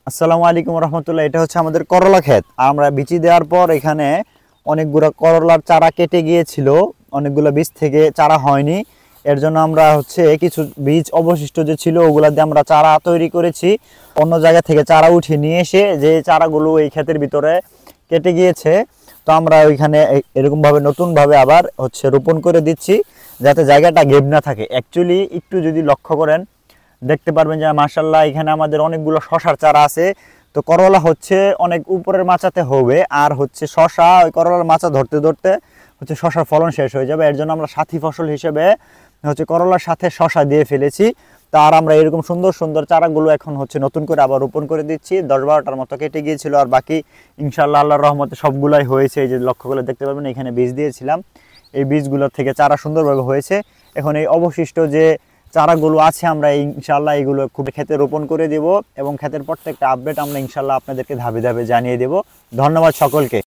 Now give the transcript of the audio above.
আসসালামু আলাইকুম রহমতুল্লাহ। এটা হচ্ছে আমাদের করলা ক্ষেত। আমরা বিচি দেওয়ার পর এখানে অনেকগুলো করলার চারা কেটে গিয়েছিল, অনেকগুলো বীজ থেকে চারা হয়নি। এর জন্য আমরা হচ্ছে কিছু বীজ অবশিষ্ট যে ছিল ওগুলা দিয়ে আমরা চারা তৈরি করেছি। অন্য জায়গা থেকে চারা উঠিয়ে নিয়ে এসে যে চারাগুলো এই ক্ষেতের ভিতরে কেটে গিয়েছে, তো আমরা ওইখানে এরকমভাবে নতুনভাবে আবার হচ্ছে রোপণ করে দিচ্ছি, যাতে জায়গাটা গেপ না থাকে। অ্যাকচুয়ালি একটু যদি লক্ষ্য করেন দেখতে পারবেন যে মাশাআল্লাহ এখানে আমাদের অনেকগুলো শশার চারা আছে। তো করলা হচ্ছে অনেক উপরের মাচাতে হবে, আর হচ্ছে শশা ওই করলার মাচা ধরতে ধরতে হচ্ছে শশার ফলন শেষ হয়ে যাবে। এর জন্য আমরা সাথী ফসল হিসেবে হচ্ছে করলার সাথে শশা দিয়ে ফেলেছি। তো আর আমরা এরকম সুন্দর সুন্দর চারাগুলো এখন হচ্ছে নতুন করে আবার রোপণ করে দিচ্ছি। 10-12টার মতো কেটে গিয়েছিল, আর বাকি ইনশাআল্লাহ আল্লাহর রহমতে সবগুলাই হয়েছে। এই যে লক্ষ্য করে দেখতে পাবেন এখানে বীজ দিয়েছিলাম, এই বীজগুলোর থেকে চারা সুন্দরভাবে হয়েছে। এখন এই অবশিষ্ট যে চারাগুলো আছে আমরা ইনশাআল্লাহ এগুলো খুব ক্ষেতে রোপণ করে দেব, এবং ক্ষেতের প্রত্যেকটা আপডেট আমরা ইনশাআল্লাহ আপনাদেরকে ধাপে ধাপে জানিয়ে দেব। ধন্যবাদ সকলকে।